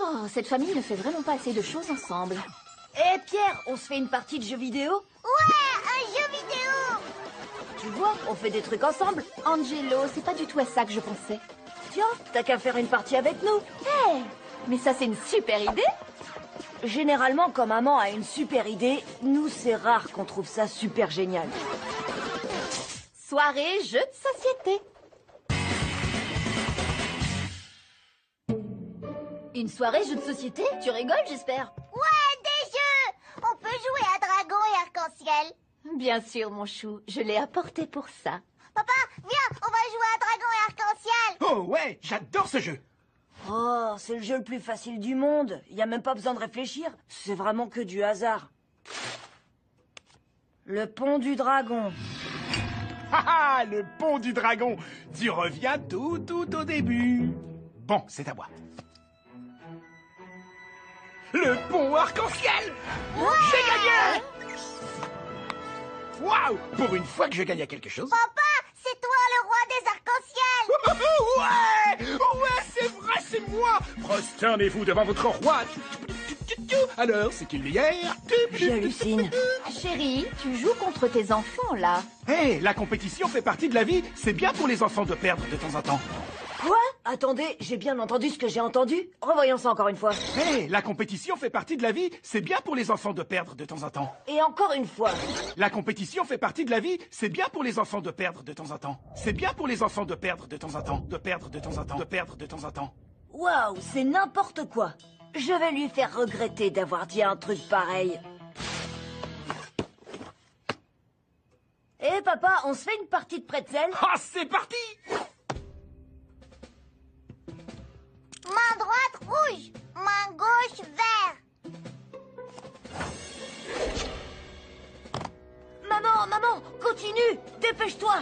Oh, cette famille ne fait vraiment pas assez de choses ensemble. Eh Pierre, on se fait une partie de jeux vidéo? Ouais, un jeu vidéo! Tu vois, on fait des trucs ensemble. Angelo, c'est pas du tout à ça que je pensais. Tiens, t'as qu'à faire une partie avec nous. Hé, mais ça c'est une super idée. Généralement, quand maman a une super idée, nous c'est rare qu'on trouve ça super génial. Soirée jeux de société. Une soirée jeu de société? Tu rigoles, j'espère? Ouais, des jeux! On peut jouer à dragon et arc-en-ciel. Bien sûr, mon chou, je l'ai apporté pour ça. Papa, viens, on va jouer à dragon et arc-en-ciel. Oh ouais, j'adore ce jeu. Oh, c'est le jeu le plus facile du monde. Y a même pas besoin de réfléchir. C'est vraiment que du hasard. Le pont du dragon. Haha, le pont du dragon. Tu reviens tout au début. Bon, c'est à moi. Le pont arc-en-ciel. J'ai gagné. Waouh, pour une fois que je gagne à quelque chose. Papa, c'est toi le roi des arcs-en-ciel. Ouais, c'est vrai, c'est moi. Prosternez-vous devant votre roi. Alors, c'est qui le meilleur? J'hallucine. Chérie, tu joues contre tes enfants, là. Hé, la compétition fait partie de la vie. C'est bien pour les enfants de perdre de temps en temps. Quoi? Attendez, j'ai bien entendu ce que j'ai entendu. Revoyons ça encore une fois. Hé, la compétition fait partie de la vie. C'est bien pour les enfants de perdre de temps en temps. Et encore une fois. La compétition fait partie de la vie. C'est bien pour les enfants de perdre de temps en temps. C'est bien pour les enfants de perdre de temps en temps. De perdre de temps en temps. De perdre de temps en temps. Waouh, c'est n'importe quoi. Je vais lui faire regretter d'avoir dit un truc pareil. Eh papa, on se fait une partie de pretzel? Ah, c'est parti! Main droite rouge, main gauche vert. Maman, continue. Dépêche-toi.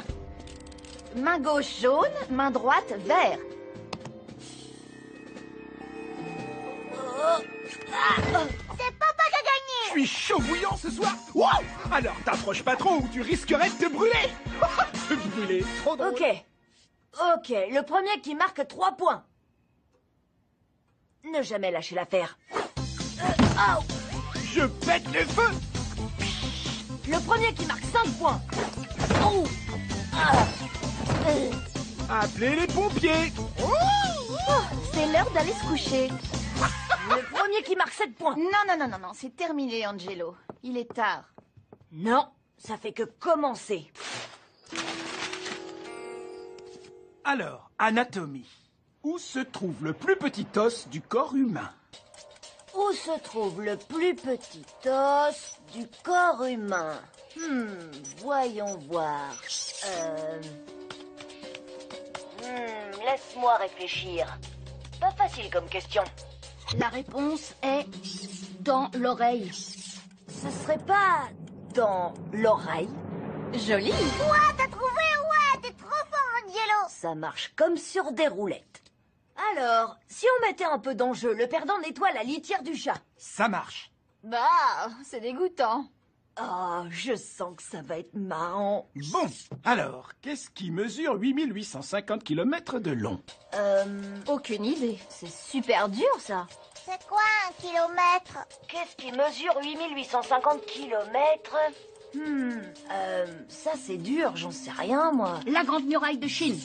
Main gauche jaune, main droite vert. C'est papa qui a gagné. Je suis chaud bouillant ce soir. Wow! Alors t'approches pas trop ou tu risquerais de te brûler. Te brûler, trop drôle. Ok, le premier qui marque 3 points. Ne jamais lâcher l'affaire. Je pète le feu. Le premier qui marque 5 points. Oh. Appelez les pompiers. Oh, c'est l'heure d'aller se coucher. Le premier qui marque 7 points. Non, c'est terminé, Angelo. Il est tard. Non, ça fait que commencer. Alors, anatomie. Où se trouve le plus petit os du corps humain? Où se trouve le plus petit os du corps humain? Voyons voir. Laisse-moi réfléchir. Pas facile comme question. La réponse est dans l'oreille. Ce serait pas dans l'oreille? Joli. Ouais, t'as trouvé, ouais, t'es trop fort, Angelo. Ça marche comme sur des roulettes. Alors, si on mettait un peu d'enjeu, le perdant nettoie la litière du chat. Ça marche. Bah, c'est dégoûtant. Oh, je sens que ça va être marrant. Bon, alors, qu'est-ce qui mesure 8850 km de long? Aucune idée. C'est super dur, ça. C'est quoi un kilomètre? Qu'est-ce qui mesure 8850 kilomètres? Ça c'est dur, j'en sais rien, moi. La grande muraille de Chine.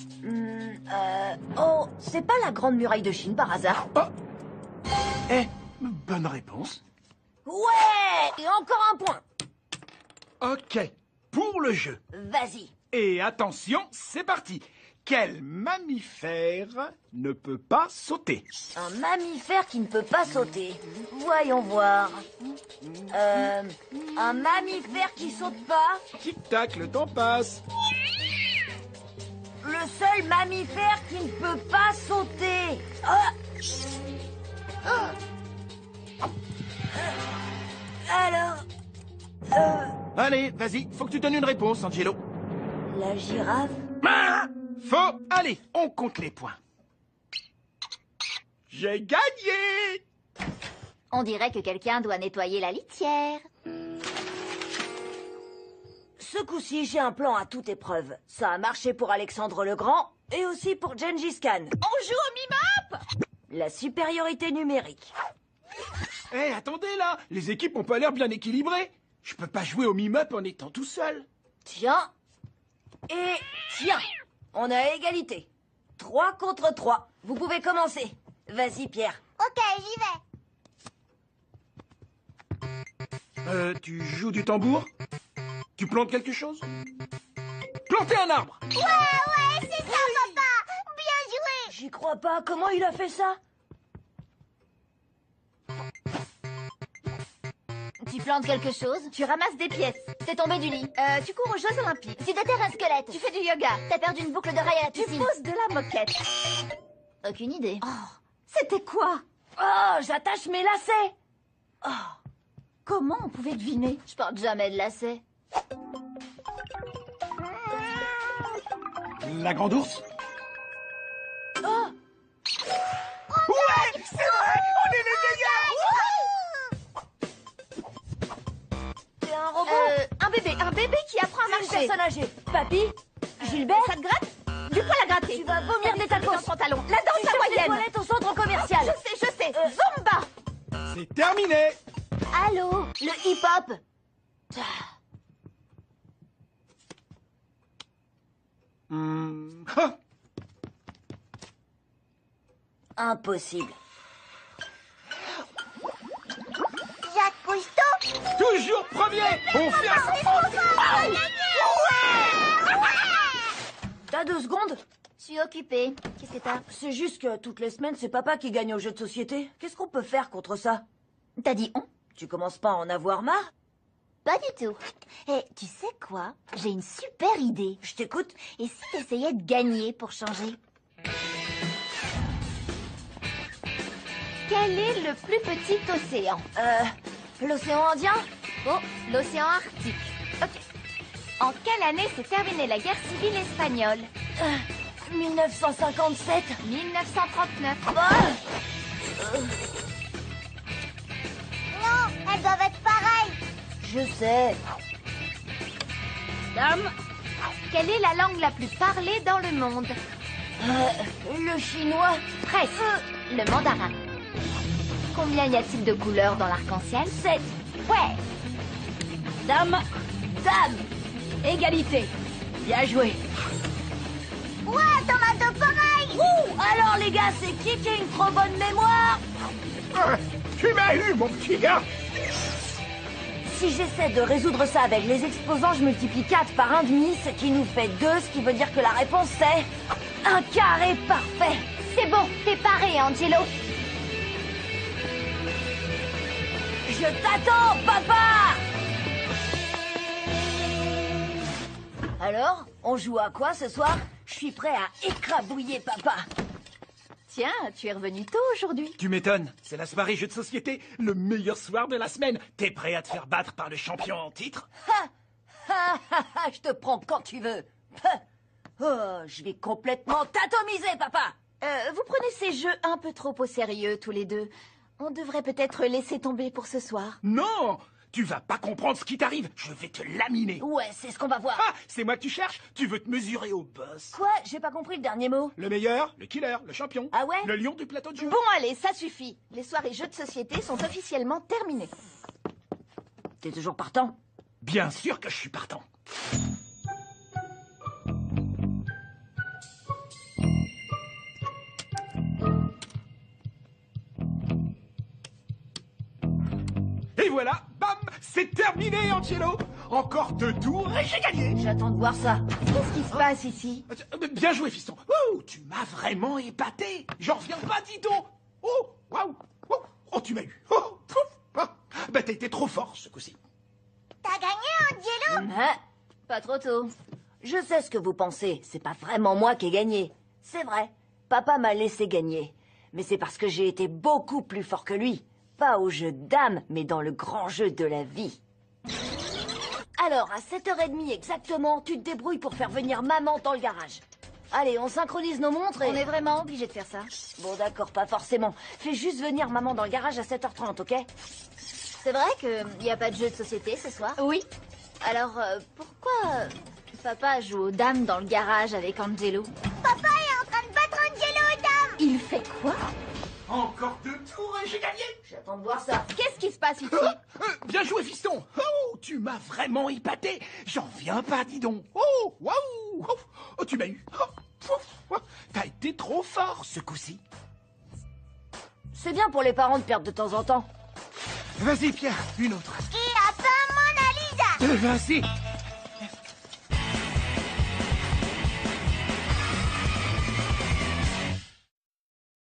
Oh, c'est pas la grande muraille de Chine par hasard? Oh. Eh, bonne réponse. Ouais! Et encore un point. Ok, pour le jeu. Vas-y. Et attention, c'est parti. Quel mammifère ne peut pas sauter? Un mammifère qui ne peut pas sauter. Voyons voir. Un mammifère qui saute pas? Tic-tac, le temps passe. Le seul mammifère qui ne peut pas sauter. Alors... Allez, vas-y, faut que tu donnes une réponse, Angelo. La girafe? Ah, faux. Allez, on compte les points. J'ai gagné! On dirait que quelqu'un doit nettoyer la litière. Ce coup-ci, j'ai un plan à toute épreuve. Ça a marché pour Alexandre le Grand et aussi pour Gengis Khan. On joue au mime-up! La supériorité numérique. Eh, attendez là, les équipes ont pas l'air bien équilibrées. Je peux pas jouer au mime-up en étant tout seul. Tiens. Et tiens. On a égalité. 3 contre 3. Vous pouvez commencer. Vas-y, Pierre. Ok, j'y vais. Tu joues du tambour? Tu plantes quelque chose? Planter un arbre! Ouais, c'est ça, papa. Bien joué. J'y crois pas. Comment il a fait ça? Tu plantes quelque chose, tu ramasses des pièces, t'es tombé du lit, tu cours aux Jeux Olympiques, Tu déterres un squelette. tu fais du yoga, T'as perdu une boucle d'oreille à la tu piscine. poses de la moquette. Aucune idée. Oh, c'était quoi? Oh, j'attache mes lacets. Comment on pouvait deviner? Je porte jamais de lacets. La grande ours? Oh, Ouais! C'est vrai! On est les t'es un robot. Un bébé qui apprend à Une marcher. personne âgée. Papy? Gilbert? Ça te gratte? Du poil à gratter. Tu vas vomir des Dans le tacos. pantalon. La Tu danse cherches des hawaïenne. toilettes au centre commercial. Je sais. Zumba. C'est terminé! Allô, le hip-hop. Ah, Impossible. Jacques Cousteau. toujours premier! On fait un sans faute! T'as 2 secondes? Je suis occupée. Qu'est-ce que t'as? C'est juste que toutes les semaines, c'est papa qui gagne aux jeux de société. Qu'est-ce qu'on peut faire contre ça? T'as dit on? Tu commences pas à en avoir marre? Pas du tout. Et tu sais quoi? J'ai une super idée. Je t'écoute. Et si t'essayais de gagner pour changer? Quel est le plus petit océan? L'océan Indien? Oh, l'océan Arctique. Ok. En quelle année s'est terminée la guerre civile espagnole? 1957. 1939. Non, elles doivent être pareilles. Je sais. Dame, quelle est la langue la plus parlée dans le monde? Le chinois. Presque. Le mandarin. Combien y a-t-il de couleurs dans l'arc-en-ciel? 7. Ouais. Dame. Dame. Égalité. Bien joué. Ouais, t'en as deux pareilles. Alors les gars, c'est qui a une trop bonne mémoire? Tu m'as eu, mon petit gars! Si j'essaie de résoudre ça avec les exposants, je multiplie 4 par 1,5, ce qui nous fait 2, ce qui veut dire que la réponse c'est un carré parfait. C'est bon, t'es paré, Angelo. Je t'attends, papa! Alors, on joue à quoi ce soir? Je suis prêt à écrabouiller papa. Tiens, tu es revenu tôt aujourd'hui. Tu m'étonnes, c'est la soirée jeu de société, le meilleur soir de la semaine. T'es prêt à te faire battre par le champion en titre? Je te prends quand tu veux. Oh, je vais complètement t'atomiser, papa. Vous prenez ces jeux un peu trop au sérieux, tous les deux. On devrait peut-être laisser tomber pour ce soir. Non! Tu vas pas comprendre ce qui t'arrive, je vais te laminer. Ouais, c'est ce qu'on va voir. Ah, c'est moi que tu cherches? Tu veux te mesurer au boss? Quoi? J'ai pas compris le dernier mot. Le meilleur, le killer, le champion. Ah ouais? Le lion du plateau de jeu. Bon, allez, ça suffit. Les soirées jeux de société sont officiellement terminées. T'es toujours partant? Bien sûr que je suis partant. Et voilà, bam, c'est terminé, Angelo. Encore 2 tours et j'ai gagné. J'attends de voir ça. Qu'est-ce qui se passe ici? Bien joué, fiston. Oh, tu m'as vraiment épaté. J'en reviens pas, dis donc. Oh, waouh. Oh, tu m'as eu. Oh, pouf. Ah, bah, t'as été trop fort ce coup-ci. T'as gagné, Angelo. Pas trop tôt. Je sais ce que vous pensez. C'est pas vraiment moi qui ai gagné. C'est vrai. Papa m'a laissé gagner. Mais c'est parce que j'ai été beaucoup plus fort que lui. Pas au jeu de dames, mais dans le grand jeu de la vie. Alors, à 7h30 exactement, tu te débrouilles pour faire venir maman dans le garage. Allez, on synchronise nos montres et... On est vraiment obligé de faire ça. Bon d'accord, pas forcément. Fais juste venir maman dans le garage à 7h30, ok? C'est vrai qu'il n'y a pas de jeu de société ce soir? Oui. Alors, pourquoi papa joue aux dames dans le garage avec Angelo? Papa est en train de battre Angelo aux dames. Il fait quoi? Encore 2 tours et j'ai gagné. J'attends de voir ça. Qu'est-ce qui se passe ici? Bien joué, fiston. Oh, tu m'as vraiment épaté. J'en reviens pas, dis donc. Oh, waouh. Oh, tu m'as eu. T'as été trop fort ce coup-ci. C'est bien pour les parents de perdre de temps en temps. Vas-y, Pierre, une autre. Et à pas Mona Lisa. Vas-y.